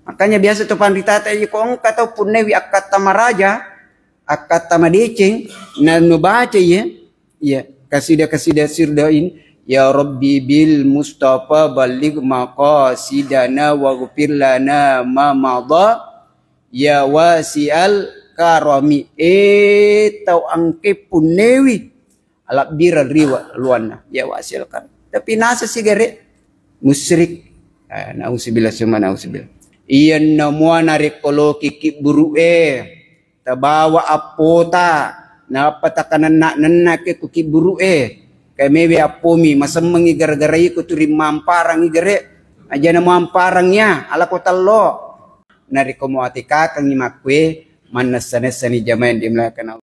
Makanya biasa tu pandita tayo ko ang kataw punewi akat tamaraja, akat tamadeceng, na nubaca ya, ya kasida sirdain, ya Rabbi bil Mustafa baligh maqasidana waghfir lana ma madha, ya wasi'al karami, tau angke punewi, alak bira riwa luana, ya wasi'al karami. Tapi nasa sigare, musyrik, nausibillah suma nausibillah. Iyan na mua narikolo kiki buru tabawa apota na patakanan na ke kuki buru kay mewe apomi masamang gara-gara ko turi mamparang igare aja na mamparangnya ala ko tallo narikomo ati kakang ni makwe manasanesa ni jamain di melakan.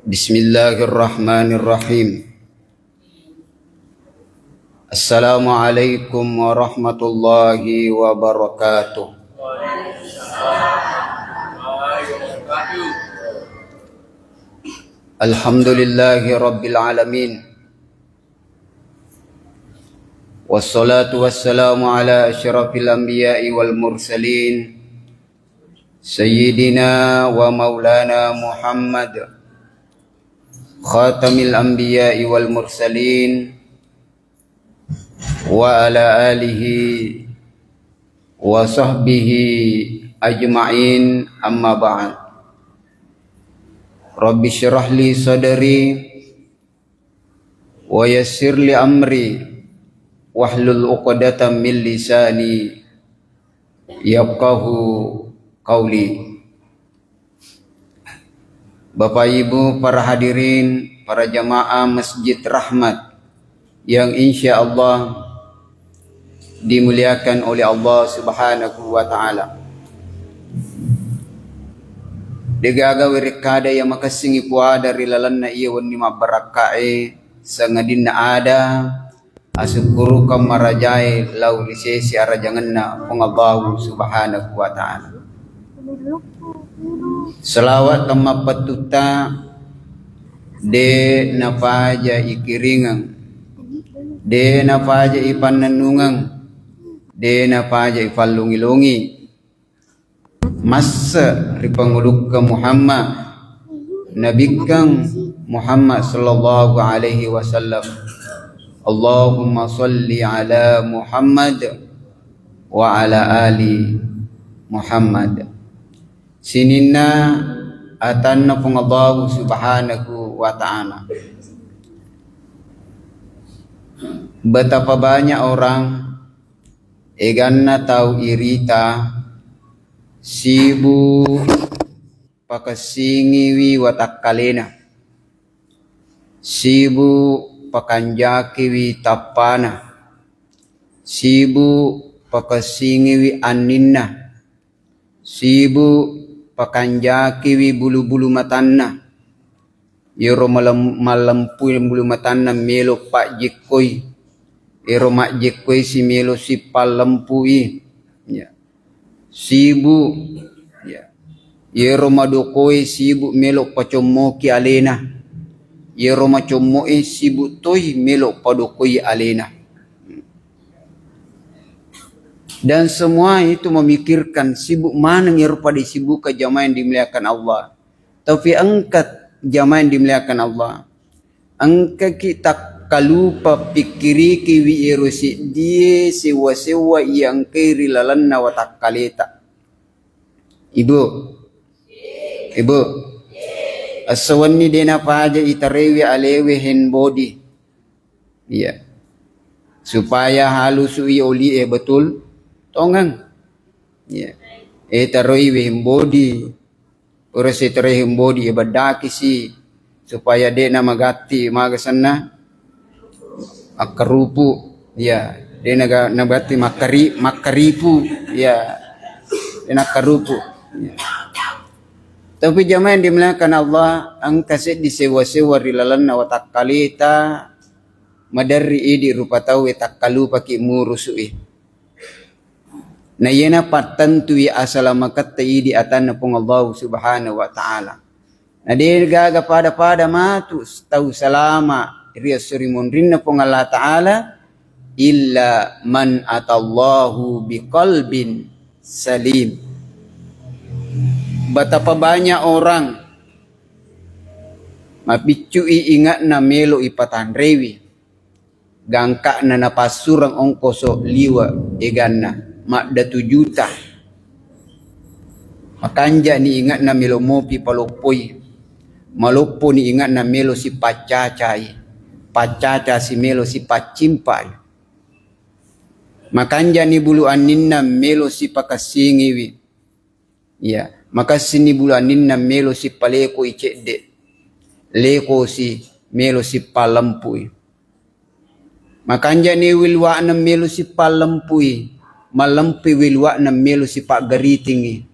Bismillahirrahmanirrahim. Assalamualaikum warahmatullahi wabarakatuh. Alhamdulillahi rabbil alamin. Wassalatu wassalamu ala asyrafil anbiya'i wal mursalin Sayyidina wa maulana Muhammad Khatamil anbiya'i wal mursalin wa ala alihi wa sahbihi ajma'in, amma ba'd. Rabbi syrah li sadri wa yassir li amri wahlul 'uqdatam min lisani yafqahu qawli. Bapak Ibu, para hadirin, para jamaah Masjid Rahmat yang insya Allah dimuliakan oleh Allah Subhanahu wa Ta'ala. Degaga wirikada yang makasingi puada rilalan na iya wani mabarakae sangadin na ada asukuru kamarajai lau lisesi arajangan na pengabahu Subhanahu wa Ta'ala. Selawat kama patuta de napaja ikiringang, de napaja ipananungang, de napaja ipalungi-lungi masa ripanguluk ke Muhammad nabikang Muhammad sallallahu alaihi wasallam. Allahumma salli ala Muhammad wa ala ali Muhammad. Sinina atanna pengabahu Subhanahu wa Ta'ala. Betapa banyak orang eganna tahu irita sibuk pakasingiwi watakkalena, sibuk pakanjakiwi tapana, sibuk pakasingiwi aninna, sibuk pakanjakiwi bulu-bulu matanna, yero malampui bulu matanna melo pak jikoi, yero mak jikoi si melo si palempui, ya. Sibuk, ya. Yero madokoi sibuk melo pacomoki alena, yero macomoi sibuk toi melo padokoi alena. Dan semua itu memikirkan sibuk mana yang rupa disibuk ke jamaah yang dimuliakan Allah. Tapi angkat jamaah yang dimuliakan Allah. Angkat kita kalupa pikiri kiwi erosi dia sewa-sewa yang kiri lalanna watakkaleta. Ibu, ibu, asawan ni dena paja itarewi alewe hen body. Iya. Supaya halusui oli betul. Tongang, ya, taroi wehim body, urasi terehim body badaki si supaya dia nama gati magasana akarupu, ya, dia nagati makaripu, ya, dia nakarupu. Ya. Tapi jamaah yang dimuliakan Allah, ang kaset disewa-sewa rilalan na watakkalita madari idi rupa tahu takkalu paki murusui. Na yena patentu ya asalama katta idi atanna pong Allah subhanahu wa ta'ala. Na gaga pada matu tahu salama riya surimun rinna pong Allah ta'ala illa man atallahu biqalbin salim. Betapa banyak orang mapicu ingat na melo ipatan rewi gangka na napasurang ongkoso liwa eganna makda 2 juta makanja ni ingat na melo mopi palopoy malopo ni ingat na melo si pacacay pacaca si melo si pacimpay makanja ni bulu anin na melo si pakasingiwi ya makasi ni bulu anin na melo si paleko icede leko si melo si palampui makanja ni wilwa na melo si palampui malampi wilwa na melo si pagaritingi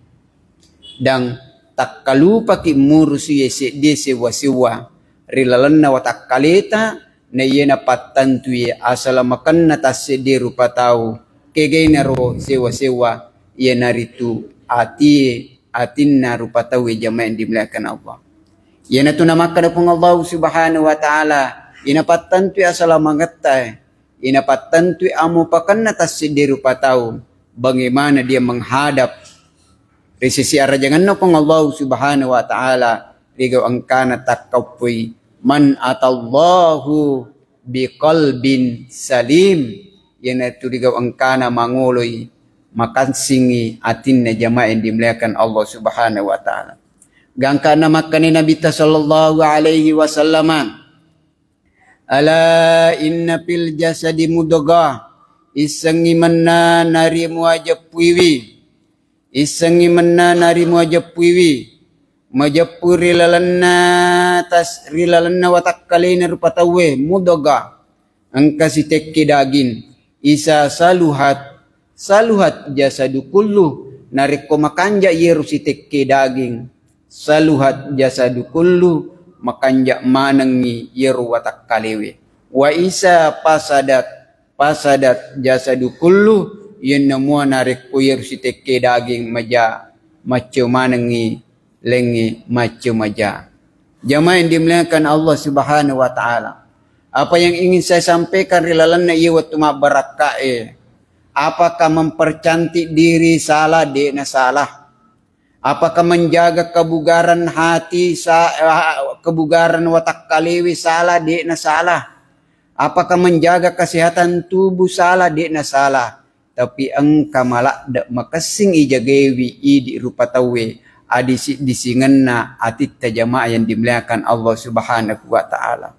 dang takkalupa ki murusi yese de sewa rilalan na watakkaleta na yena patantu ye asala makan na tasede rupa tau kegay na ro sewa yena ritu atin na rupa tau ye jamain dimulakan Allah yena tu namakan pong Allah subhanahu wa ta'ala yena patantu ye asala mangatay inapatantu amo pakan na tasede rupa tau bagaimana dia menghadap resisi arajangan na pong Allah subhanahu wa ta'ala rigaw ang kana takkapoy man atallahu biqalbin salim yan ito rigaw ang kana manguloy makansingi atin na jamain dimulakan Allah subhanahu wa ta'ala gangka na makani nabita sallallahu alaihi wasallam ala inna fil jasadi mudghah isangi manna nari muajapwiwi isangi manna nari muajapwiwi majapuri lalanna tas rilalanna watakkalina rupatawe mudghah angka si tekki dagin isa saluhat jasadu kullu nariko makanja yeru si tekki daging saluhat jasadu kullu makanja manangi yeru watak kalewe wa isa pasadat jasadu kullu yen namua narik kuyer si teke daging maja maco manangi lengi maco maja jamaah yang dimuliakan Allah subhanahu wa ta'ala apa yang ingin saya sampaikan rilalan na iya waktu mabarakae apakah mempercantik diri salah na salah. Apakah menjaga kebugaran hati, kebugaran watak kalewi salah, dek na salah. Apakah menjaga kesehatan tubuh salah, dek na salah. Tapi engka malak dak makasing ijagewi idi rupa tawe adi disingenna atit jamaah yang dimuliakan Allah subhanahu wa ta'ala.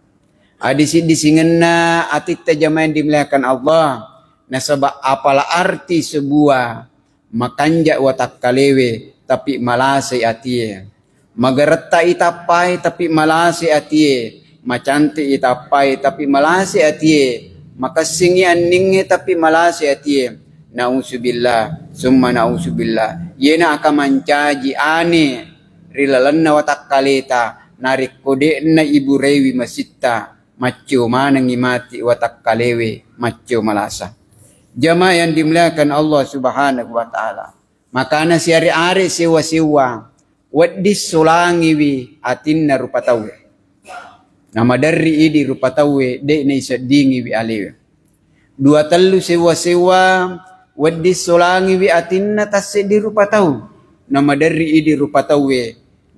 Adi disingenna atit jamaah yang dimuliakan Allah. Nasabak apalah arti sebuah makanja watak kalewe tapi malase atie magaretta itapai tapi malase atie macanti itapai tapi malase atie makasingi anningi tapi malase atie nauzubillah summa nauzubillah yena akan mancaji ane rilalanna watak kaleta narik kode na ibu rewi masitta maco manangi mati watak kalewe maco malasa jamaah yang dimuliakan Allah subhanahu wa ta'ala makana si ari-ari sewa-sewa wadis sulangi wi atinna rupa tawe nama dari idi rupa tawe de na isadingi wi alewe 2 sewa-sewa wadis sulangi wi atinna tasedi rupa tawe nama dari idi rupa tawe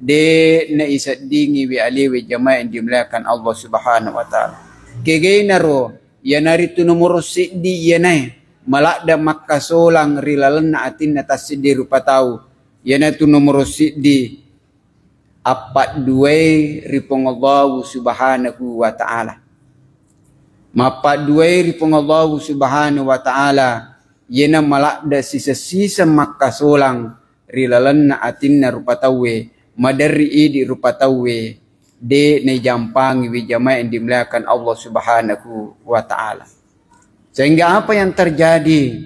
de na isadingi wi alewe jamaah yang dimuliakan Allah subhanahu wa ta'ala kegay naro yanaritu nomor sidi yanay malak da makasolang rilalan na atin na tasidi rupa tau yana tu nomor sidi apat duay ripong Allah subhanahu wa ta'ala mapat duay ripong Allah subhanahu wa ta'ala yana malak da sisa-sisa makasolang rilalan na atin na rupa tawe madari idi rupa tawe de na jampangi wi jamaah yang dimuliakan Allah subhanahu wa ta'ala. Sehingga apa yang terjadi?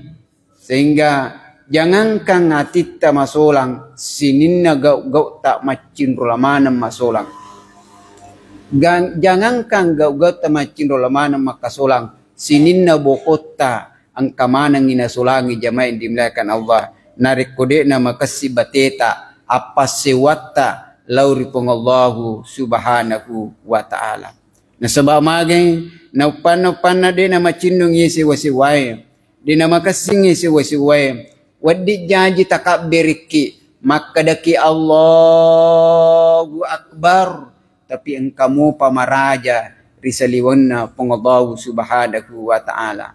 Sehingga jangankan atita masolang sininna gau tak macin rolamanam masolang. Jangankan gau tak macin rolamanam makasolang sininna bokota angka manang inasulangi jamaah yang dimuliakan Allah. Narik kode nama kasih bateta apa sewata lauri pengallahu subhanahu wa ta'ala. Na sebab mageng na upan na din na macindong yesi wasiway. Di na makasing yesi wasiway. Wadi janji takabiriki makadaki Allahu Akbar. Tapi engkamu pamaraja risaliwan na pengallahu subhanahu wa ta'ala.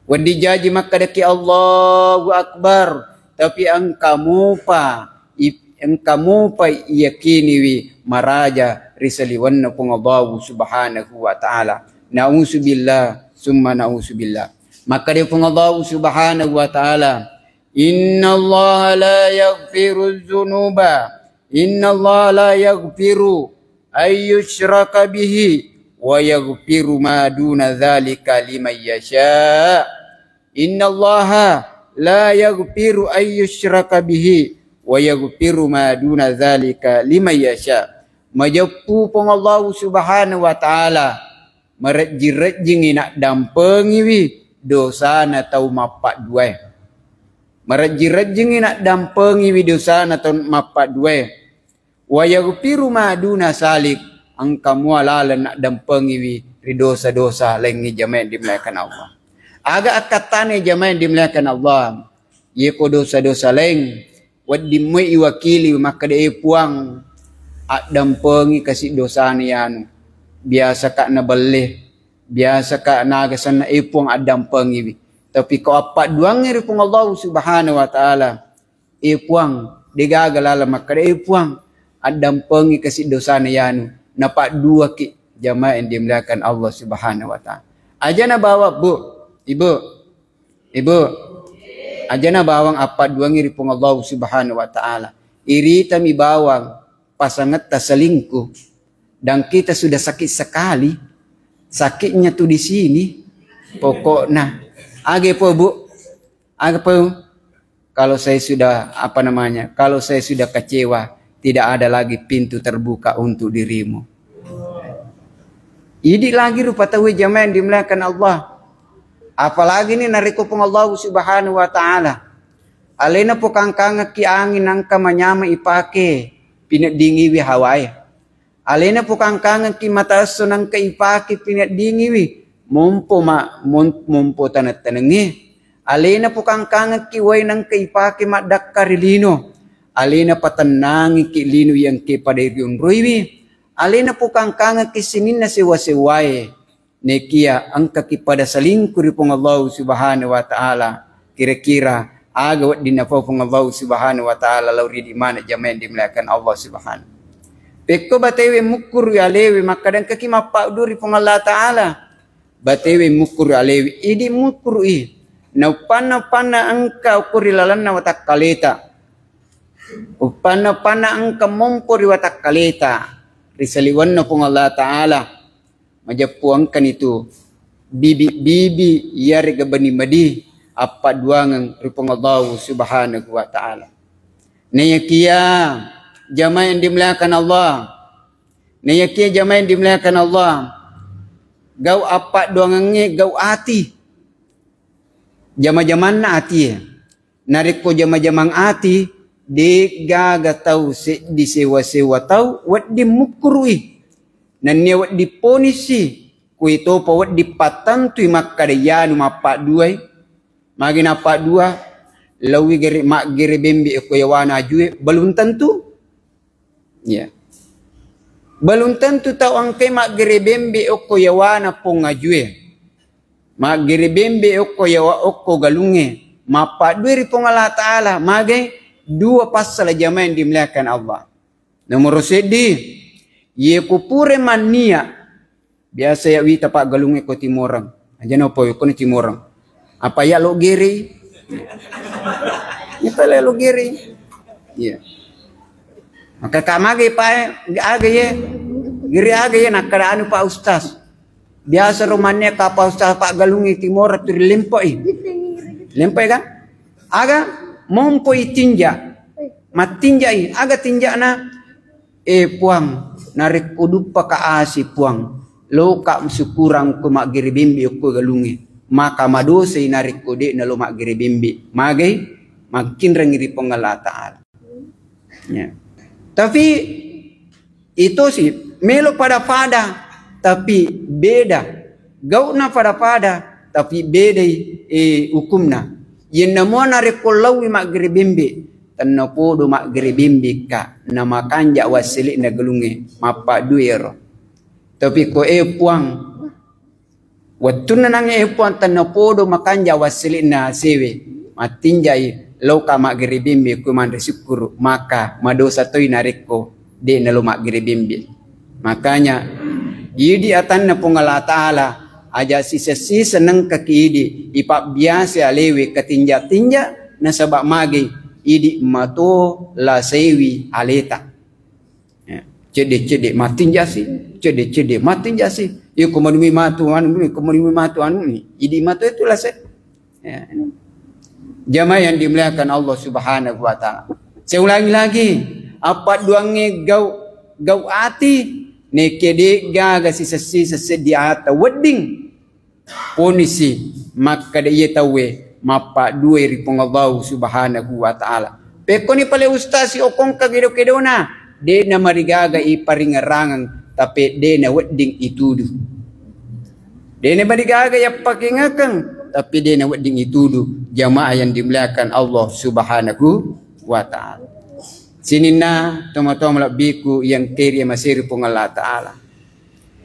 Wadi janji makadaki Allahu Akbar. Tapi engkamu pa yakini wi maraja risaliwan na pengallahu subhanahu wa ta'ala. Na'udzubillah summa na'udzubillah. Maka dia pengallahu subhanahu wa ta'ala, Inna Allah la yaghfiru dhunuba, Inna Allah la yaghfiru ayyushraka bihi wa yaghfiru ma duna dhalika liman yasha. Inna Allah la yaghfiru ayyushraka bihi wa yaghfiru ma duna dhalika liman yasha. Majapu pengallahu subhanahu wa ta'ala merejing nak dampengi wi dosa na tau mapak dua. Merejing nak dampengi wi dosa na tau mapak dua. Wa yaghfiru ma duna salik angkamu alala nak dampengi wi dosa-dosa lengi jamaah dimuliakan Allah. Agak akatane jamaah dimuliakan Allah. Ye ko dosa-dosa leng wadi moi wakili maka de puang adam pengi kasih dosa ni anu. Biasa kak na belih, biasa kak na gasan na ipong adam pengi. Tapi kau apa duang ni pun Allah subhanahu wa ta'ala. Ipuang, digagalala maka ipuang adam pengi kasih dosa ni anu. Napak dua ki jamaah yang dimuliakan Allah subhanahu wa ta'ala. Aja na bawa bu, ibu. Aja na bawang apa duang ni pun Allah subhanahu wa ta'ala. Iri tami bawang pasangat terselingkuh dan kita sudah sakit sekali, sakitnya tuh di sini. Pokoknya, age po bu, age po. Kalau saya sudah kalau saya sudah kecewa, tidak ada lagi pintu terbuka untuk dirimu. Ini lagi rupa tahu jamaah yang dimuliakan Allah. Apalagi ni nariku pun Allah subhanahu wa ta'ala. Alena po kangkang ki angin angka manyama ipake. Pinat dingi wi hawai. Alena po kangkangan ki mata sunang ka ipaki pinat dingi wi. Mumpo tanat tanangi. Alena po kangkangan ki way nang ka ipaki madak karilino. Alena patanangi ki lino yang ki padayun ruiwi. Alena po kangkangan ki sinin na siwa-siwae. Nekia angka ki pada salingkuri pong Allah subhanahu wa ta'ala. Kira-kira agawat din na po pong Allah subhanahu wa ta'ala lauri di mana jamaah dimuliakan Allah subhanahu. Peko batewe mukur alewi makadang kaki mapak duri pong Allah ta'ala. Batewe mukur alewi idi mukur i. Naupana angka ukuri lalanna watak kaleta. Upana angka mumpuri watak kaleta. Risaliwan na pong Allah ta'ala. Majapuangkan itu bibi yari gabani madi apa duangan rupang Allah subhanahu wa ta'ala. Nayakia jamaah yang dimuliakan Allah. Nayakia jamaah yang dimuliakan Allah. Gau apa duangannya gau ati. Jama-jaman na ati. Nariko jama-jamang ati. Di gaga tau di sewa-sewa tau. Wat di mukurui. Nanya wat di ponisi. Kuito pa wat di patantui makadayanu mapak duay. Magi napak dua. Lawi gere mak gere bembe ko yawana jue. Belum tentu. Ya. Belum tentu tau angke mak gere bembe ko yawana pong ngajue. Mak gere bembe ko yawa ko galunge. Mapak duay ripong Allah Ta'ala. Magi dua pasal jamaah yang dimuliakan Allah. Nomor sedi. Ye kupure mania. Biasa ya wi tapak galunge ko timorang. Aja no po ko ni timorang. Apa ya lo giri? Ito lo giri. Iya. Maka kamage pa aga ye. Giri aga ye nakaraano pa ustaz. Biasa romannya ka pa ustaz pa galunge timor tu limpoy. Limpoy kan? Aga mompoy tinja. Matinjai aga tinja na puang narik udup pa kaasi puang. Lo ka musukurang ko magiri bimbi ko galungi. maka madosa inarik ko di na lumak giri bimbi. Magay, makin rangiri pong Allah Ta'ala. Ya. Tapi itu sih melo pada tapi beda. Gau na pada tapi beda hukumna. Yen namo narik ko lawi mak giri bimbi. Tanna podo mak giri bimbi ka na makanja wasili na gelunge mapa duero. Tapi ko puang waktu nang puang tanna podo makanja wasili na sewe matinjai lauka mak giri bimbi ku man syukur maka madosa toy narik ko di na lumak giri bimbi. Makanya idi atan na pong Allah Ta'ala aja sisa-si seneng kakidi ipak biasa alewe ketinja-tinja na sabak magi idi mato la sewi aleta. Cede-cede matin jasi, cede-cede matin jasi. Iyo kumanumi matu anu ni. Idi matu itu lah se. Ya. Jamaah yang dimuliakan Allah Subhanahu wa Ta'ala. Saya ulangi lagi, apa duange gau ati nekede gaga sisa-sisa di ata wedding ponisi maka dia tahu mapa dua ripong Allah Subhanahu wa Ta'ala. Peko ni pale ustasi okong kagedo-kedona. De na marigaga iparingarangan tapi de na wedding itudu. De na marigaga ya pakingakang tapi de na wedding itudu. Jamaah yang dimuliakan Allah Subhanahu wa Ta'ala. Sini na toma-toma biku yang kiri masih pong Allah Ta'ala.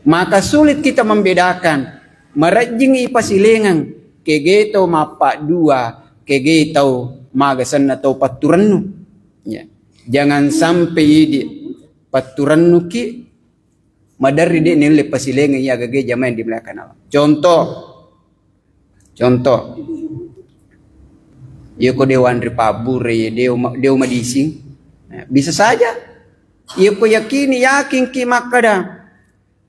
Maka sulit kita membedakan marajing ipasilengang kegeto mapa dua kegeto magasan atau paturannu. Ya. Jangan sampai di paturan nuki madari de nilai pasilengan ya gage jamaah yang dimuliakan Allah. Contoh. Ya ko dewan ripabur ya deu madising. Bisa saja. Ya ko yakin ki makada.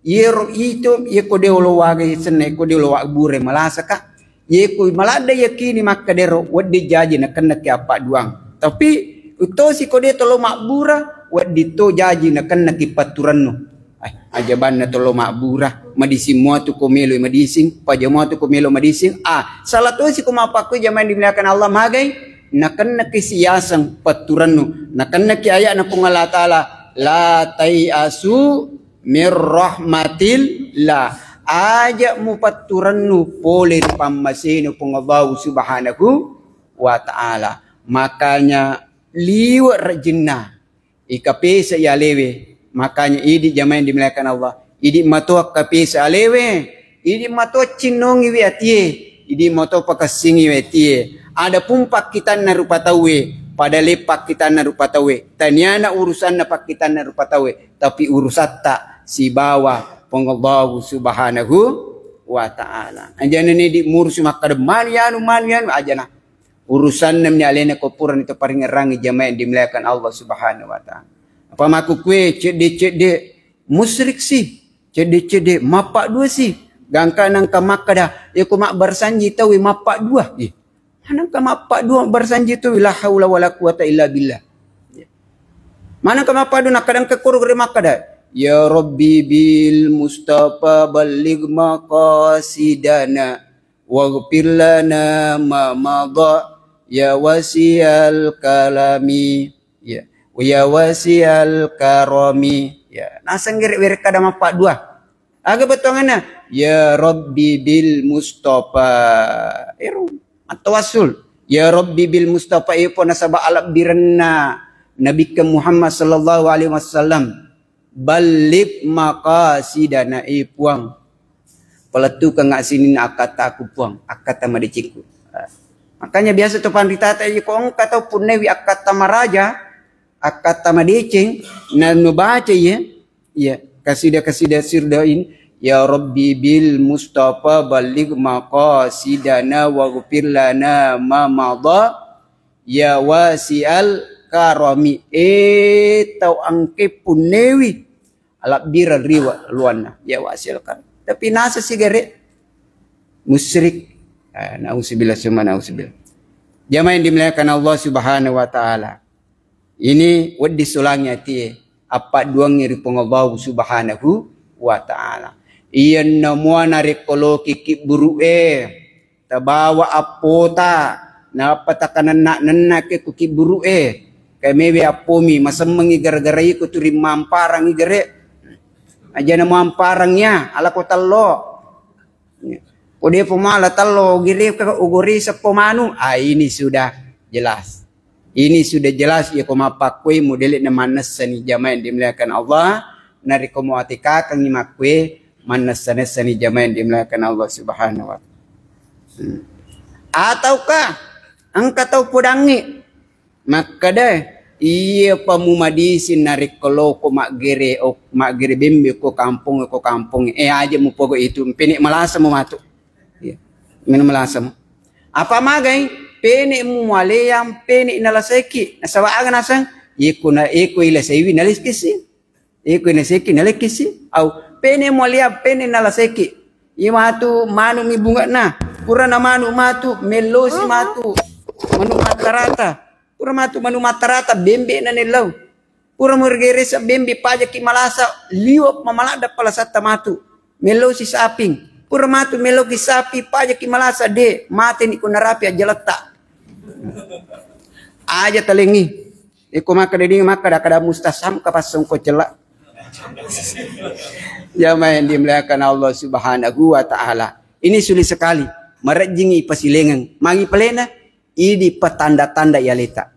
Yero itu ya ko deu lo wage sene ko deu lo bure malasaka. Ya ko malada yakini makadero wadde jaji na kana ki apa duang. Tapi uto si kode tolo makbura wadi to jaji na kan nakipaturan no ay ajaban na tolo makbura madising mo to komelo madising pajamo to komelo madising salah to si kumapako jaman dimuliakan Allah magay na kan nakisiyasang paturan no na kan nakiaya na kung Allah Ta'ala la tayasu mir rahmatillah aja mo paturan no polir pamasino kung Allah Subhanahu wa Ta'ala. Makanya liwat rajinna ikapesa ya lewe. Makanya idi jamaah yang dimuliakan Allah, idi mato kapesa alewe, idi mato cinongi we atie, idi mato pakasingi we atie. Ada pun pakitan na rupa tawe pada lepak kita na rupa tawe tanyana urusan na pakitan na rupa tawe tapi urusatta si bawa pengallahu Subhanahu wa Ta'ala. Anjana ni di murus makada malianu ajana urusan namanya alena kopuran itu paling ngerangi jamaah yang dimuliakan Allah Subhanahu wa Ta'ala. Apa maku kue cede musyrik sih, cede mapak dua sih. Gangka nang ka makada ya ku mak bersanji tahu mapak dua. Mana ka mapak dua bersanji tu la haula wala quwata illa billah. Mana ka mapak dua nak kadang kekur gere makada. Ya Rabbi bil Mustafa balligh maqasidana waghfir lana ma madha ya wasial kalami ya wasial karami ya nasang gere kada mapak dua aga betongana ya Rabbi bil Mustafa at-tawassul ya Rabbi bil Mustafa ipo nasaba alab direnna Nabi Muhammad sallallahu alaihi wasallam balik maqasidana ipuang pelatu ka ngasinin akata aku puang akata madiciku. Makanya biasa tu pandita tayo kong kata punnewi akata maraja akata madicing na nubaca ya kasida sirdain ya Rabbi bil Mustafa baligh maqasidana waghfir lana ma madha ya wasial karami tau angke punnewi alap bira riwa luana ya wasial karami. Tapi nasa sigaret musyrik. Nauzubillah summa nauzubillah. Jamaah yang dimuliakan Allah Subhanahu wa Ta'ala. Ini wadi sulangnya tie apa duang iri Allah Subhanahu wa Ta'ala. Iyan namua narikolo kiki buru tabawa apota na patakanan na ke kukiburu kay mewe apomi masamang gara-gara ko turim mamparang igare aja na mamparang niya ala ko talo kode pumala talo gire ka uguri sa pomanu ini sudah jelas. Ini sudah jelas ya kumapakwe modelit na manas sani jamain dimulakan Allah nari kumuatika kang imakwe manas sani jamain dimulakan Allah subhanahu wa ta'ala. Ataukah ang kataw pudangi maka deh iya pamumadisin nari kolo ko magere o magere bimbi ko kampung aja mo pogo itu pinik malasa mo mato. Iya. Minum malasa mo. Apa magay? Pene mu maleyam pene inalaseki nasawaan nasang iko ilasewi naliskisi iko inaseki nalikisi au pene maleyam pene nalaseki imatu manu mibunga na pura na manu matu melosi matu manu matarata pura matu manu matarata bembe na nilaw pura murgere sa bembe paja ki malasa liwap mamalada pala sa tamatu melosi saping pura matu meloki sapi paja ki malasa de mate ni kunarapi ajalata aja talengi iko maka deding maka kada mustasam kapasong ko celak ya main dimulakan Allah subhanahu wa ta'ala. Ini sulit sekali merejingi pasilengan mangi pelena idi petanda-tanda yaleta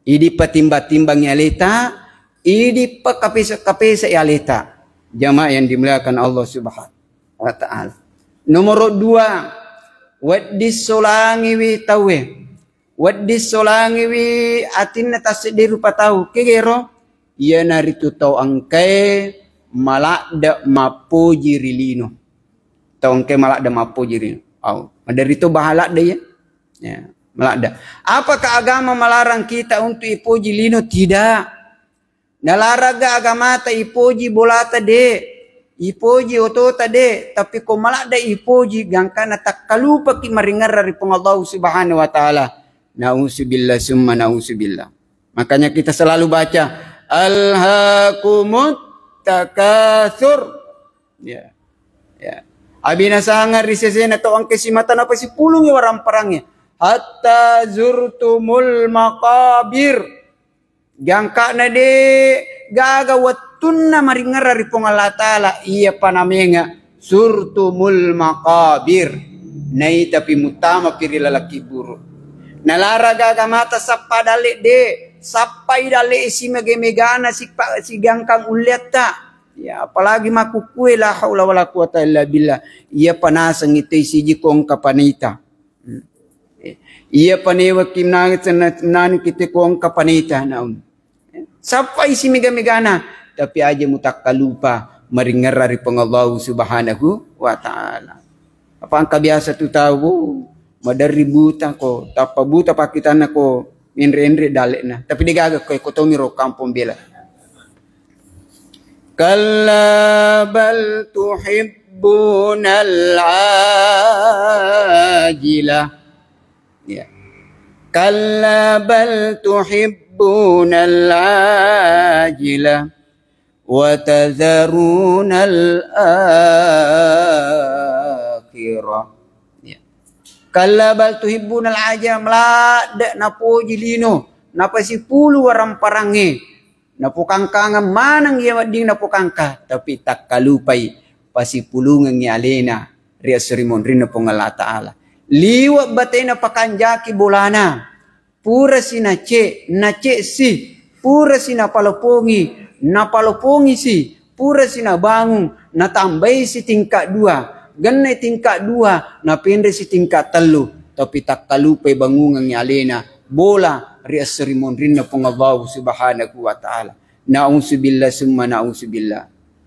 idi petimba-timbang yaleta idi pekapesa yaleta jamaah yang dimulakan Allah subhanahu wa ta'ala. Nomor 2 wadis solangi wi tawe wadis solangi wi atin tasdiru patau kegero ia naritu tau angkai malak mapo jirilino tau angkai malak mapo jirilino dari itu bahalak dia ya malak apakah agama melarang kita untuk ipoji lino? Tidak. Nalaraga agama ta ipoji bolata de ipoji otota de tapi ko malak ipoji gangkana takkalupa ki maringar dari Allah subhanahu wa ta'ala. Na'udzubillah summa na'udzubillah. Makanya kita selalu baca alhaakumut takatsur. Ya. Ya. Abina sangar risesena to ang kesimatan apa si pulung warang perangnya. Hatta zurtumul maqabir. Gangka na de gaga watunna maringar dari Allah Ta'ala iya panamenga zurtumul maqabir. Nai tapi mutama piri lalaki buruk. Nalara gaga mata sapa dalik de sapai dalik si megemegana si gangkang uliata ya apalagi makukue la haula wala quwata illa billah ia panasang itu siji kong kapanita ia panewa kimnangit nan kita kong kapanita naun sapai si megemegana tapi aja mutak kalupa maringar dari Allah subhanahu wa ta'ala. Apa angka biasa tu tahu madari buta ko tapa buta pakitana ko inre dalek na tapi digaga ko tomiro kampung bela kalla bal tuhibbunal ajila ya kalla bal tuhibbunal ajila wa tadharunal akhirah. Kalla bal tuhibbunal ajam la de napo jilino napa si pulu waram parange napo kangkanga manang ya wading napo kangka tapi tak kalupai pasi pulungan ni alena ria serimon rina pongala taala liwa batena pakanjaki bolana pura sina ce si pura sina palopongi si pura sina bangun na tambai si tingkat 2 ganai tingkat 2 na pendre si tingkat 3 tapi tak kalupai bangungan ni alena bola ria serimon rinna Allah subhanahu wa ta'ala. Na'udzubillah summa na'udzubillah.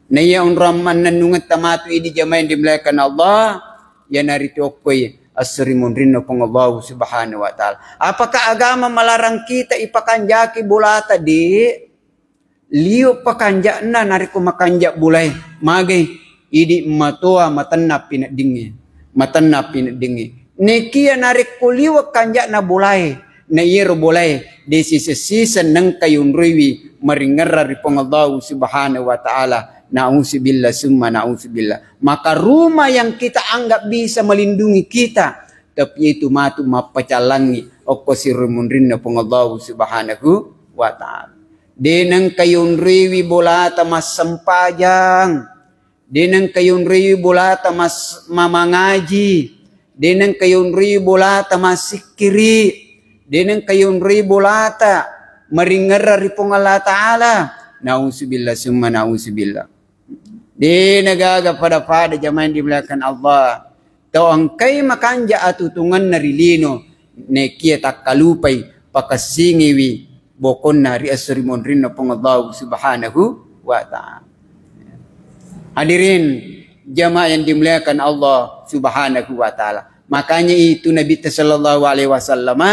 Na iya unraman nanungat tamatu idi jamain dimulakan Allah ya narito koy as-serimon rinna Allah subhanahu wa ta'ala. Apakah agama melarang kita ipakanjaki bolata di liu pakanjak na nariko makanjak bulay magay idi matoa matanap pinadingi nekia narik kuliwa kanjak na bulay na iro bulay desi sisa nang kayun riwi maringar dari Allah subhanahu wa ta'ala. Na'udzubillah summa na'udzubillah. Maka rumah yang kita anggap bisa melindungi kita tapi itu matu mapacalangi okko sirmunrin na Allah subhanahu wa ta'ala. Denang kayun riwi bolata mas sempajang, denang kayun riwi bolata mas mamangaji, denang kayun riwi bolata mas sikiri, denang kayun riwi bolata maringara ripong Allah ta'ala. Nauzubillah summa nauzubillah. Di nagaga pada zaman dimuliakan Allah. Tau angkay makanja atutungan narilino ne kia takalupay pakasingiwi bokon na riasurimon rin na pong Allah subhanahu wa ta'ala. Hadirin jamaah yang dimuliakan Allah subhanahu wa ta'ala. Makanya itu Nabi sallallahu alaihi wasallam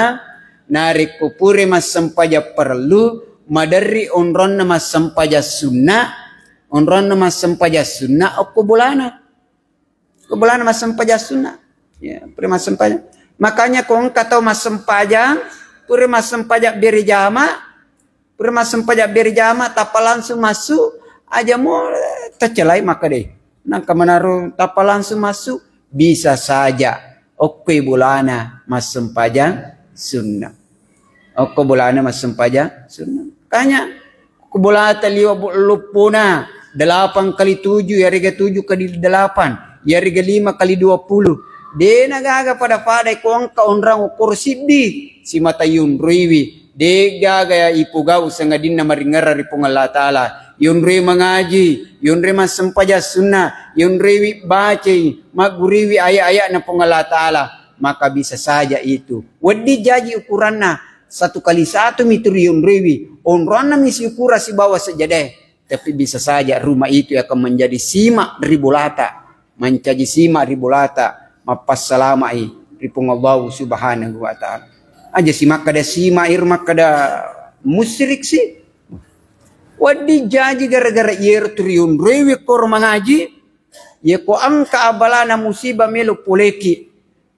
narik kupure mas sampaja perlu madari onron na mas sampaja sunnah, onron na mas sampaja sunnah o kubulana. Kubulana mas sampaja sunnah. Ya, pure mas sampaja. Makanya kung kataw mas sampaja, pure mas sampaja berjama, pure mas sampaja berjama tapa langsung masuk aja mo tercelai maka deh. Nang kamanaru tapa langsung masuk bisa saja. Oke bulana mas sampaja sunnah. Oke bulana mas sampaja sunnah. Kanya kubulata liwa lupuna 8 kali 7 ya rega 7 kali 8 ya rega 5 kali 20 de nagaga pada kuang kaunrang ukur siddi si matayun riwi de gaga ya ipugau sangadin na maringara ripong Allah ta'ala yun riwi mengaji yun riwi masampaja sunnah yun riwi baci maguriwi ayat-ayat na pong Allah ta'ala maka bisa saja itu wadi jaji ukuranna 1 kali 1 mitriyun riwi onron na misi ukura si bawah saja tapi bisa saja rumah itu akan menjadi simak ribulata mencaji simak ribulata mapas salamai ripung Allah subhanahu wa ta'ala aja simak kada simak irmak kada musyrik sih wadi jaji gara-gara yer triyun riwi kor mengaji ya ko angka abalana musibah melu poleki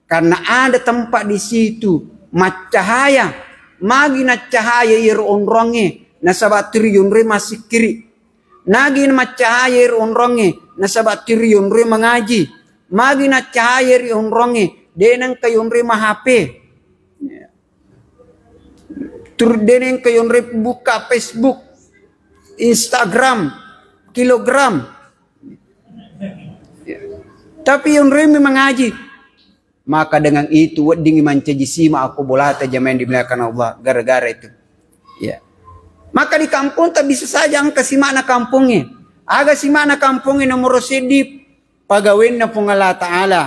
karena ada tempat di situ macahaya magina cahaya yer onronge nasabat triyun riwi masih kiri nagin macahaya yer onronge nasabat triyun riwi mengaji magina cahaya yer onronge denang kayun riwi HP tur denang kayun riwi buka Facebook Instagram kilogram tapi yun riwi mengaji maka dengan itu wading mancaji sima aku bolata jamaah dimuliakan Allah gara-gara itu ya maka di kampung tak bisa saja angka simana kampungnya aga simana kampungnya nomor sidip pagawin na pong Allah ta'ala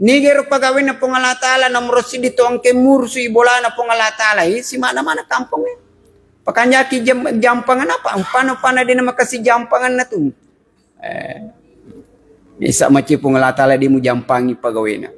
nigero pagawin na pong Allah ta'ala nomor sidip to angke mursu ibola na pong Allah ta'ala simana mana kampungnya pakanyaki jampangan apa paano din na makasi jampangan na to isa maci pong Allah ta'ala di mo jampangi pagawin na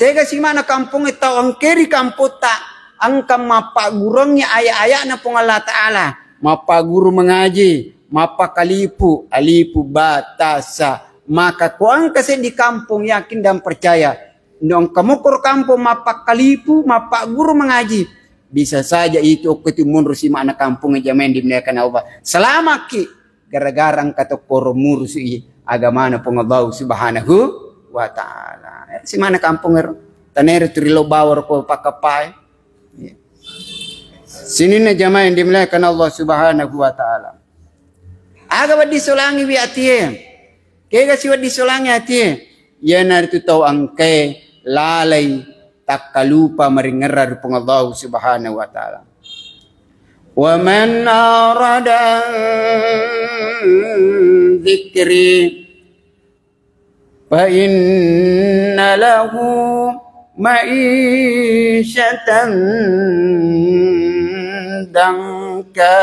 tega simana kampung ito ang keri kamputa ang kamapagurongnya ayat-ayat na pong Allah Ta'ala mapaguru mengaji mapakalipu alipu batasa maka kuang kasi di kampung yakin dan percaya nung kamukur kampung mapakalipu mapaguru mengaji bisa saja itu ketimun si mana kampung jaman dimuliakan Allah selama ki gara-gara kata koromursi agama na pong Allah subhanahu wa ta'ala si mana kampung tanere trilo bawar ko pakapai sini na jamaah yang dimuliakan Allah subhanahu wa ta'ala aga wadi solangi wi atie kega si wadi solangi atie ya naritu tau angke lalai takalupa maringerar pong Allah subhanahu wa ta'ala wa man arada dzikri fa inna lahu ma'isyatan danka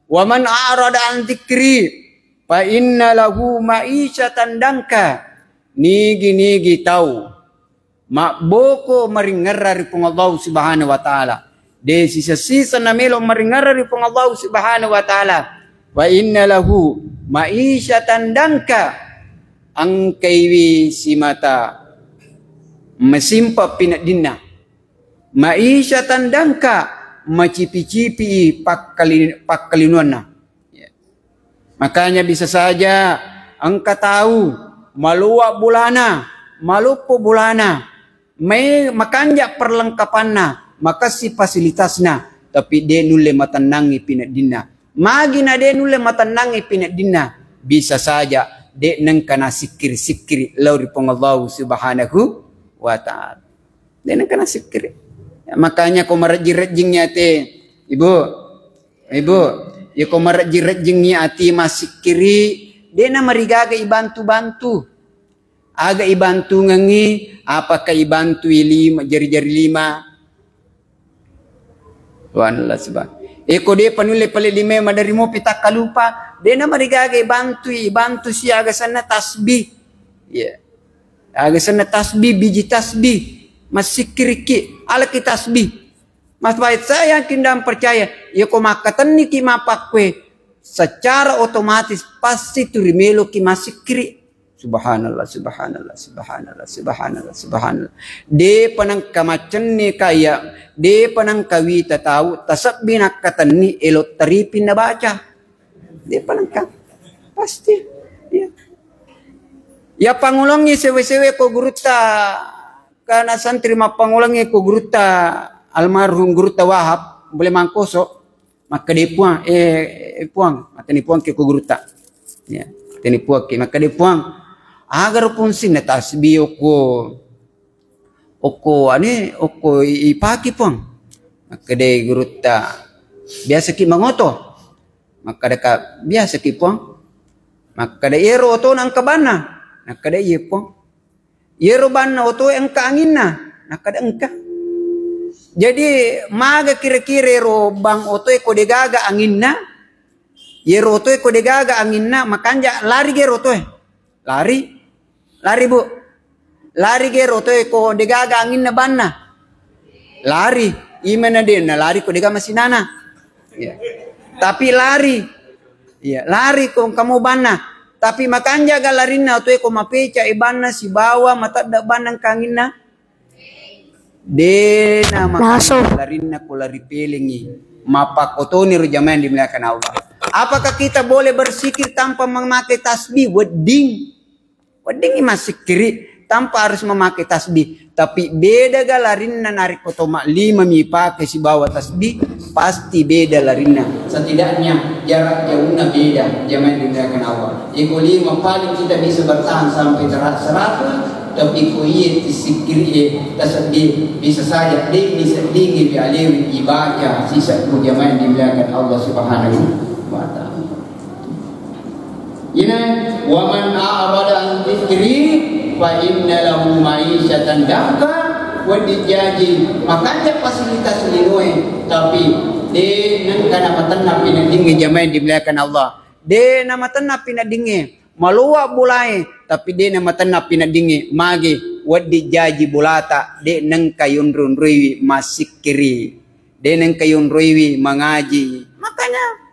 wa man a'rada an dzikri fa inna lahu ma'isyatan danka nigi tahu makboko maringarari pong Allah subhanahu wa ta'ala de sisa na melo maringarari pong Allah subhanahu wa ta'ala wa inna lahu ma'isyatan danka ang kaywi si mata masimpa pinadina ma'isyatan danka macipi-cipi pakkalinuan na makanya bisa saja angka tahu maluwa bulana malupo bulana May makanja perlengkapanna, makasi fasilitasna, tapi de nulle matanangi pinadina. Magi na de nulle matanangi pinadina, bisa saja de nang kana sikir-sikir lauri Allah Subhanahu wa ta'ala. De nang kana sikir. Ya, makanya ko marajirajingnya te, ibu, ya ko marajirajingnya ati masikiri, de na marigaga ibantu-bantu. Aga ibantu ngangi, apakah ibantu lima, jari-jari lima. Subhanallah subhanallah. Eko de panule pale lima madari mo pita kalupa. De na marigaga ibantu siya aga sana tasbih. Ya. Aga sana tasbih, biji tasbih. Masikiriki, ala ki tasbih. Mas baik saya yakin percaya. Ya ko makatan ni ki mapakwe. Secara otomatis pasti turimelo ki masikiri. Subhanallah, subhanallah, subhanallah, subhanallah, subhanallah. De panang kamacan ni kaya, de panang kawita tahu, tasap binakatan ni elot taripin na baca. De panang ka, pasti. Ya, ya pangulangi sewe-sewe ko guruta, kana santri mapangulangi ko guruta, almarhum guruta Wahab, boleh mangkoso, maka de puang, puang, maka ni puang ke ko guruta. Ya, teni puang ke, maka de puang. Agar pun sini tasbih oko ipaki pun maka de guruta biasa ki mangoto maka deka biasa ki pun maka de ero oto nang kabana maka de ye pun ero banna oto ang kaangina maka de engka jadi maga kira-kira ero bang oto ko de gaga anginna ero oto ko de gaga anginna makanja lari ge oto lari bu, lari gero to ko degaga angin na banna, lari, imana din na lari ko dega masinana, ya. Tapi lari, ya lari kung kamu banna, tapi makanja galarin na to ko mapecha ibana si bawa mata da banang kangin na, de na makanja larin na ko lari pelingi, mapakoto ni rujaman dimuliakan Allah. Apakah kita boleh bersikir tanpa memakai tasbih? Wading masih kiri tanpa harus memakai tasbih. Tapi beda galarin na narik otoma 5 mi pakai si bawa tasbih pasti beda larinna. Setidaknya jarak jauhnya beda. Jangan dimuliakan Allah. Iko 5 paling kita bisa bertahan sampai 100. Tapi ko iya tisikiri tasbih bisa saja dia bisa tinggi bi alewi ibadah sisa ko jangan dimuliakan Allah Subhanahu wa ta'ala. Ina wa man a'rada an dzikri fa inna lahu ma'isyatan dhanka wa dijaji makanya fasilitas linoe tapi de nang kana matanna pinadingi jamaah dimuliakan Allah de na matanna pinadingi maluwa bulai tapi de na matanna pinadingi magi wa dijaji bulata de nang kayun runruwi masikiri de nang kayun ruwi mangaji makanya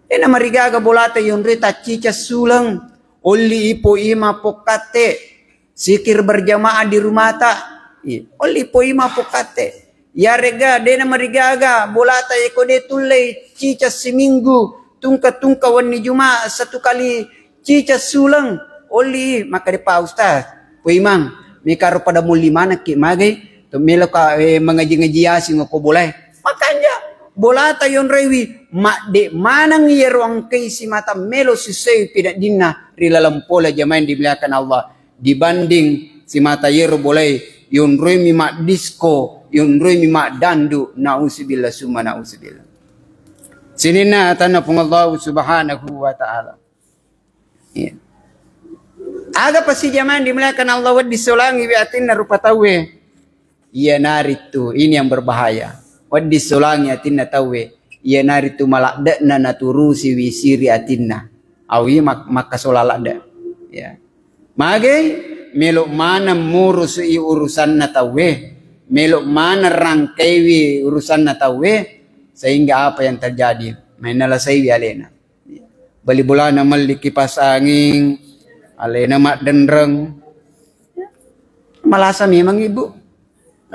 ena marigaga bolata yung rita cica sulang oli ipo ima pokate sikir berjamaah di rumah ta oli ipo ima pokate ya rega dena marigaga bolata eko de tulay cica seminggu tungka wani juma 1 kali cica sulang oli maka de pa ustaz po imang may karo pada muli mana ki magay tumelo ka mengaji-ngaji asin ko boleh makanya bolata yon rewi mak de manang yeruang kay si mata melo si sey pidak dinna rilalam pola jamain dimuliakan Allah dibanding si mata yeru boleh yon rewi mak disco yon rewi mak dandu nauzubillah summa nauzubillah sinina tanah Allah Subhanahu wa ta'ala ya. Aga pasti jamain dimuliakan Allah wad disolangi biatin rupa tawe iya naritu ini yang berbahaya wadi solangi atinna tawe ia nari tu malakda na turusi wisiri atinna awi maka solalada ya magai melok mana murus urusan na tawe melok mana rangkaiwi urusan na tawe sehingga apa yang terjadi mainala saywi alena bali bulana mali kipas angin alena mak dendreng malasa memang ibu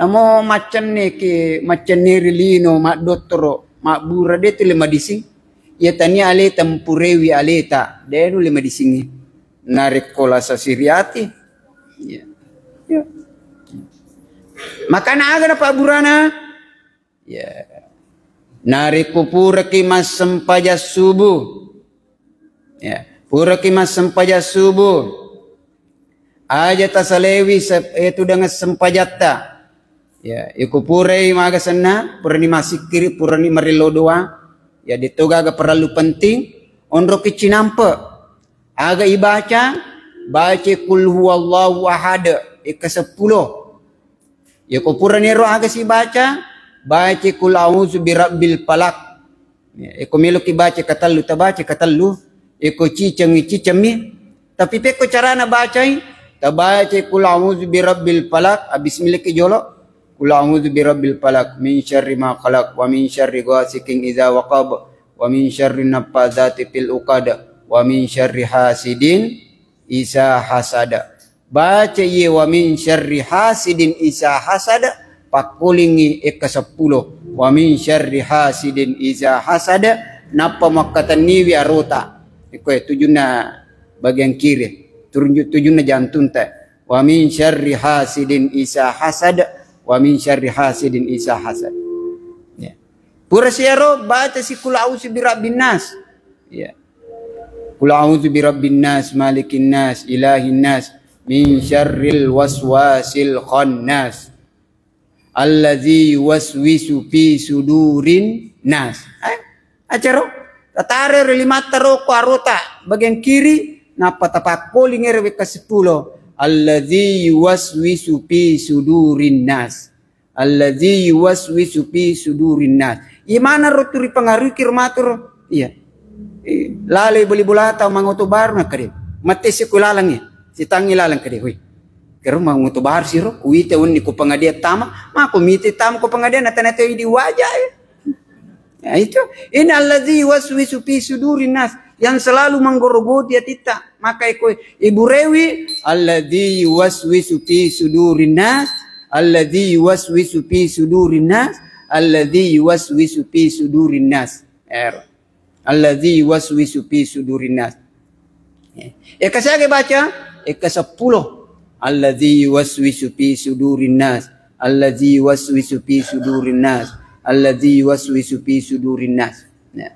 namo macan ni rilino mak dottoro mak bura de tu lima dising ya tani ale tempurewi aleta de lima disingi narik kola sa siriati ya Maka na aga na paburana. Ya. Nari kupura kimas sempaja subuh. Ya, pura kimas sempaja subuh. Aja tasalewi itu dengan sempajata. Ya, iku pura maga sana, pura ni masikiri, pura ni marilo doa. Ya, ditoga aga perlu penting. Ondro kicinampe. Aga ibaca, baca kul huwallahu ahad. Ika 10. Ya, kupura ni roh aga si baca kul a'udzu birabbil falaq. Ya, iku melu ki baca katalu tabaca katalu. Iko cicemi. Tapi peko carana bacai. Tabaca kul a'udzu birabbil falaq. Bismillah ki jolo. Kul a'udzu birabbil falaq. Min syarri ma khalaq. Wa min syarri ghasikin idza waqab. Wa min syarri naffadzati fil uqad. Wa min syarri hasidin isa hasada. Baca ye wa min syarri hasidin isa hasada. Pakulingi eka 10. Wa min syarri hasidin isa hasada. Napa makatan niwi arota. Iko tujuna bagian kiri. Tujuna jantung ta. Wa min syarri hasidin isa hasad. Wa min syarri hasidin isa hasad. Ya. Pura siaro baca si kul a'udzu birabbin nas. Ya. Kul a'udzu birabbin nas, malikin nas, ilahin nas, min syarril waswasil khannas. Allazi waswisu fi sudurin nas. Acaro tatare relimata roko arota bagian kiri napa tapak poling erwe ke 10. Allazi yuwaswisu fi sudurin nas. Allazi yuwaswisu fi sudurin nas. Imana roturi pengaruh kirmatur. Iya. Lalai beli bulata mangoto bar na kare. Mate si kulalang ya. Si tangi lalang kare. Hoy. Kero mangoto bar siro. Uite unni ko pangadia tama. Ma ko mite tama ko pangadia natanate di wajah ya. Ya itu, ini allazi waswisu fi sudurin nas, yang selalu menggorogoti hati kita. Maka ibu rewi allazi waswisu fi sudurin nas, allazi waswisu fi sudurin nas, allazi waswisu fi sudurin nas. Allazi waswisu fi sudurin nas. Eka saya baca, eka 10. Allazi waswisu fi sudurin nas, allazi waswisu fi sudurin nas. Alladzi waswisu fi sudurin nas. Ya.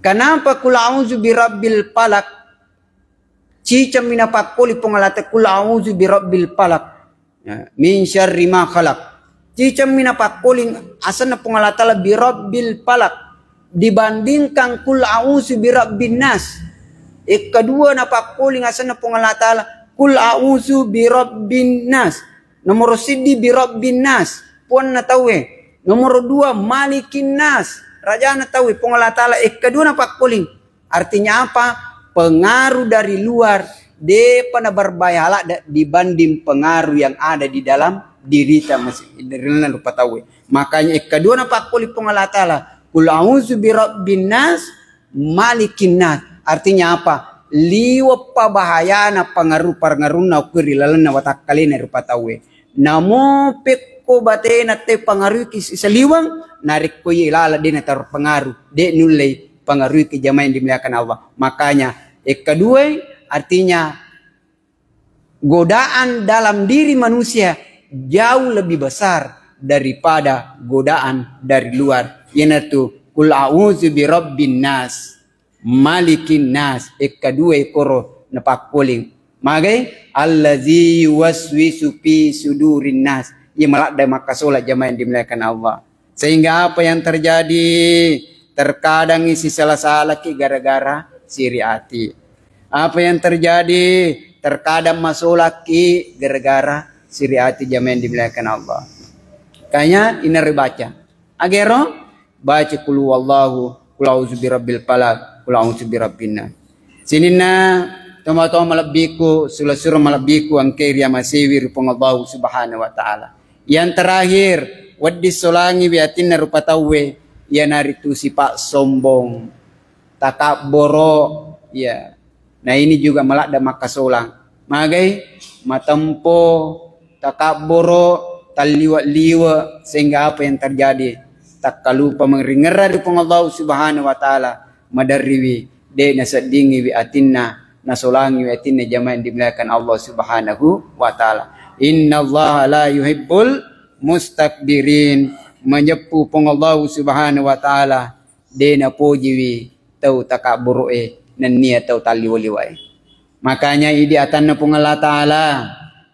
Kenapa kul a'udzu birabbil falaq? Cicam mina pakoli pengalata kul a'udzu birabbil falaq. Ya. Min syarri ma khalaq. Cicam mina pakoli asana pengalata la birabbil falaq dibandingkan kul a'udzu birabbin nas. Kedua na pakoli asana pengalata la kul a'udzu birabbin nas. Nomor sidi birabbin nas. Puan na tahu Nomor 2 malikin nas. Raja na tahu pengalatala kedua na pakkuling. Artinya apa? Pengaruh dari luar depa na berbahaya dibanding pengaruh yang ada di dalam diri kita masih lupa tahu. Makanya kedua na pakkuling pengalatala kul a'udzu birabbin nas malikin nas. Artinya apa? Liwa pabahaya na pengaruh na kurilalan na watak kalina rupa tahu. Namo pek ko bate na te pangaruh ki saliwang narik ko ilala din na terpengaruh de nulay pangaruh ki jamaah yang dimuliakan Allah. Makanya kedua artinya godaan dalam diri manusia jauh lebih besar daripada godaan dari luar. Yanatu kul a'udzu birabbin nas malikin nas. Kedua koro napak poling magai allazi waswisu fi sudurin nas. Ia melak dan maka solat jamaah yang dimuliakan Allah. Sehingga apa yang terjadi? Terkadang isi salah-salah ki gara-gara siri hati. Apa yang terjadi? Terkadang masalah ki gara-gara siri hati jamaah yang dimuliakan Allah. Kayaknya ini baca. Agero baca kul wallahu kul a'udzu birabbil falaq kul a'udzu birabbin nas. Sinina tama-tama malabiku sulasur malabiku angkeri amasiwi rupang Allah subhanahu wa ta'ala. Yang terakhir, wadis solangi biatin rupa tawe, ya naritu sifat sombong, takaboro, ya. Nah ini juga melak dan maka solang. Magai matempo, takaboro, taliwa-liwa, sehingga apa yang terjadi? Tak kalupa mengeringerah rupang Allah subhanahu wa ta'ala, madariwi, de nasadingi biatinna, nasolangi biatinna jamaah yang dimuliakan Allah subhanahu wa ta'ala. Innallaha la yuhibbul mustakbirin. Menyepu pong Allah Subhanahu wa taala dena pojiwi tau takabur nan nia tau taliwaliwai. Makanya idi atanna pong Allah taala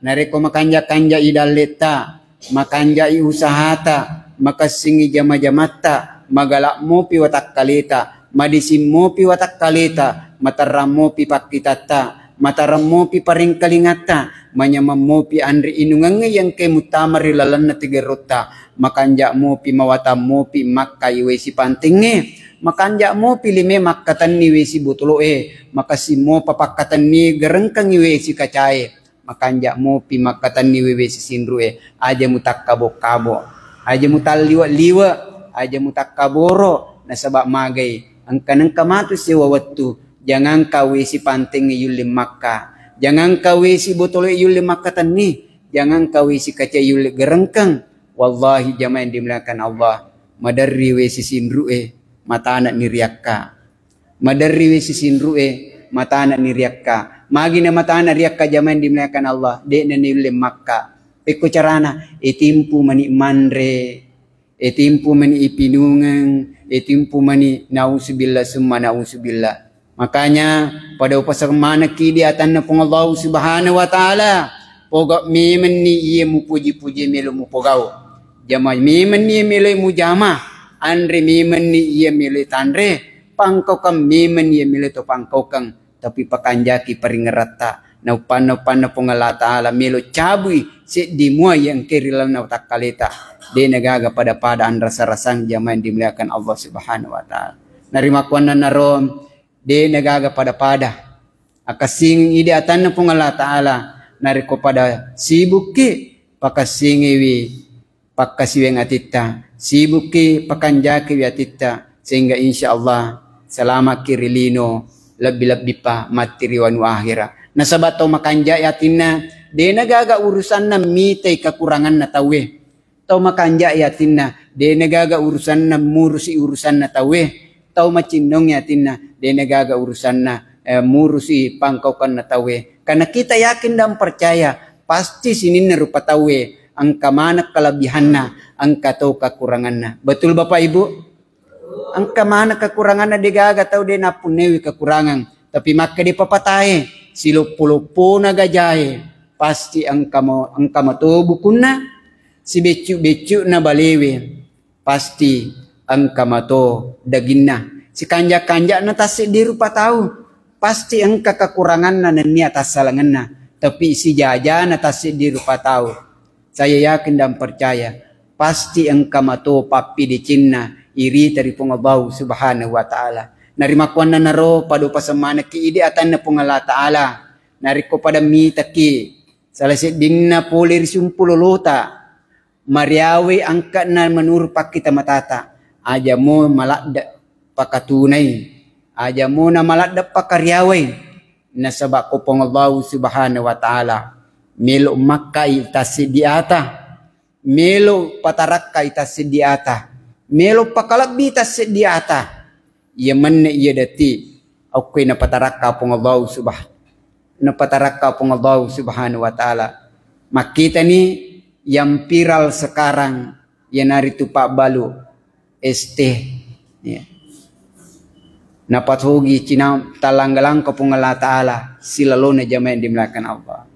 nareko makanja-kanja idaleta, makanja i usahata, makasingi jama-jamata, magalak mopi watak kalita, madisim mopi watak kalita, mataram mopi pakitata, mataram mopi paring kalingata, manyamam mopi andri inungangi yang kemutamari lalan na tigerota, makanja mopi mawatam mopi makkai wesi pantinge, makanja mopi lime makkatan ni wesi butuloe, makasimo papakatan ni gerengkang wesi kacae, makanja mopi makatan ni wesi sinrue, aja mutak kabo-kabo, aja mutal liwa-liwa, aja mutak kaboro, nasabak magay, ang kanang kamato si wawatu, jangan kawe si panting yulim makka, jangan kawe si botolo yulim makkatan ni, jangan kawe si kaca yulim gerengkang, wallahi jamaah dimulakan Allah, madarri wesi sinrue, mata anak niriakka, madarri wesi sinrue, mata anak niriakka, magi na mata anak riakka jamaah dimulakan Allah, de na yulim makka, peko carana, itimpu mani manre, itimpu mani ipinungang, itimpu mani nausubillah summa nausubillah. Makanya pada upasar mana kidi atanna pong Allah Subhanahu wa taala pogak memen ni ia mu puji-puji melo mu pogau. Jama memen ni melo mu jama, andre memen ni ia melo tanre, pangkau kam memen ia melo to pangkau kang, tapi pakanjaki paringerata. Naupan pong Allah taala melo cabui si di mua yang kirilan na tak kalita. De nagaga pada an rasa-rasang jamaah dimuliakan Allah Subhanahu wa taala. Narima kuan narom de nagaga pada akasing ide atan pong Allah taala nariko pada sibuki pakasingiwi pakasiweng atita sibuki pakanjaki wi atita sehingga insyaallah selama kirilino lebih-lebih pa materi wanu akhirah nasabato makanja yatina de nagaga urusan na mitay kekurangan na tawe tau makanja yatina de nagaga urusan na murusi urusan na tawe tau macinong yatina de nagaga urusan na murusi pangkaukan na tawe karena kita yakin dan percaya pasti sini rupa tawe ang kamana kalabihan na ang katau kekurangan na betul Bapak Ibu ang kamana kekurangan na digaga tau de napunewi kekurangan tapi maka di papatae silup-lupo na gajahe pasti ang kamatubo kuna si becu-becu na balewe pasti ang kamato dagin na si kanja-kanja na tasi di rupa tahu pasti ang kekurangan na niya tasalangan na tapi si jaja na tasi di rupa tahu saya yakin dan percaya pasti ang kamato papi di cinna iri dari pengabau Subhanahu wa taala narimakuan na naro pada pasamana ki ide atan na pungala taala nariko pada mitaki salasit dingna polir sumpululota mariawi angkat na menurut pak kita matata aja mo malakda pakatunay aja mo na malakda pakaryaway nasabak ko pong Allah Subhanahu wa taala melo makkay tasidiata melo patarakay tasidiata melo pakalabi tasidiata yaman iya dati okay na pataraka pong Allah Subhanahu wa taala makita ni yang viral sekarang yang narito Pak Balu ya. Napat hogi cina talanggalang ko pong Allah taala silalo na jamaah dimulakan Allah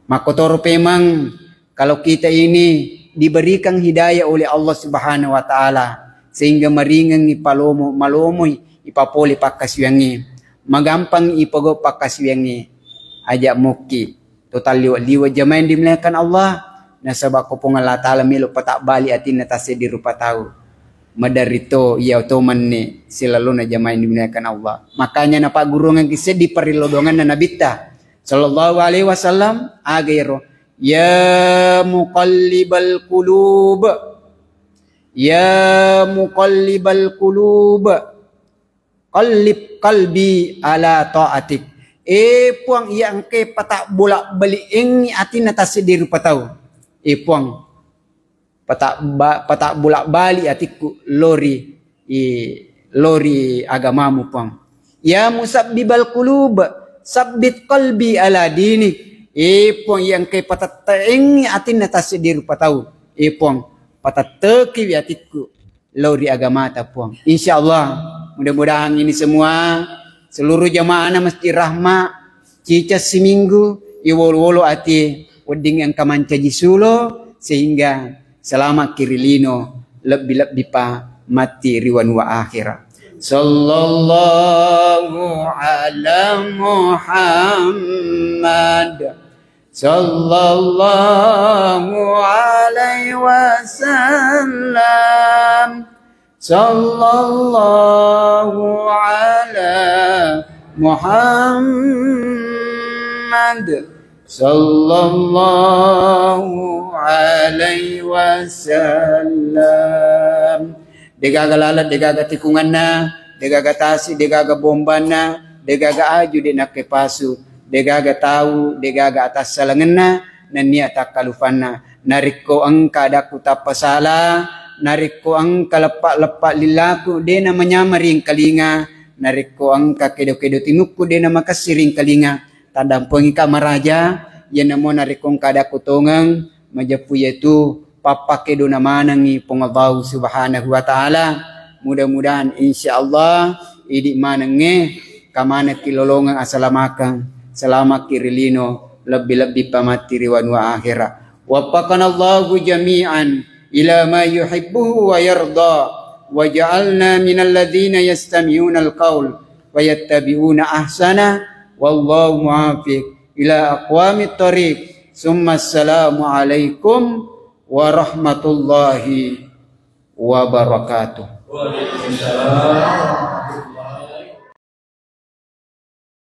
makotoro pemang kalau kita ini diberikan hidayah oleh Allah Subhanahu wa taala sehingga maringan ipalomo malomoy ipapoli pakaswiangi magampang ipago pakaswiangi ajak muki total liwa jamaah dimulakan Allah nasabak ko pong Allah taala milo patak bali atin natase di rupa tahu madarito iya otoman ni silalo na jamaah dimulakan Allah makanya na pagurungan kisah di parilodongan na nabita sallallahu alaihi wasallam agero ya muqallibal qulub qallib qalbi ala ta'atik puang yang ke patak bolak balik ing atin atas di rupa tahu puang patak bolak balik atiku lori agamamu puang ya musabbibal qulub sabbit qalbi ala dinik Ipong yang kay patataing atin na tasidir patau. Ipong patateki atiku lauri agama tapuang. Insyaallah mudah-mudahan ini semua seluruh jamaah na Masjid Rahma cica seminggu iwolo-wolo ati wedding yang kamanca jisulo sehingga selamat kirilino lebih-lebih pa mati riwan wa akhirah. Sallallahu ala Muhammad sallallahu alaihi wasallam sallallahu ala Muhammad sallallahu alaihi wasallam. Degaga lalat, degaga tikunganna, degaga tasi, degaga bombana, degaga aju de nak pasu, degaga tahu, degaga atas salanganna, nania takalufanna. Nariko angka daku tapasala, nariko angka lepak-lepak lilaku, de namanya maring kalinga, nariko angka kedo-kedo tinuku, de nama kasiring kalinga. Tandang pongi kamaraja, yan namo nariko angka daku tongang, majapu yaitu papa kedo namanangi pengallahu subhanahu wa ta'ala. Mudah-mudahan insyaallah idi manange kamana kilolongan asalamakan selamat kirilino lebih-lebih pamati riwan wa akhirah. Waffaqanallahu jami'an ila ma yuhibbuhu wa yarda wa ja'alna minal ladzina yastami'una al-qaul wa yattabi'una ahsana wallahu muwaffiq ila aqwamit thariq. Summa assalamu alaikum warahmatullahi wabarakatuh. Waalaikumsalam.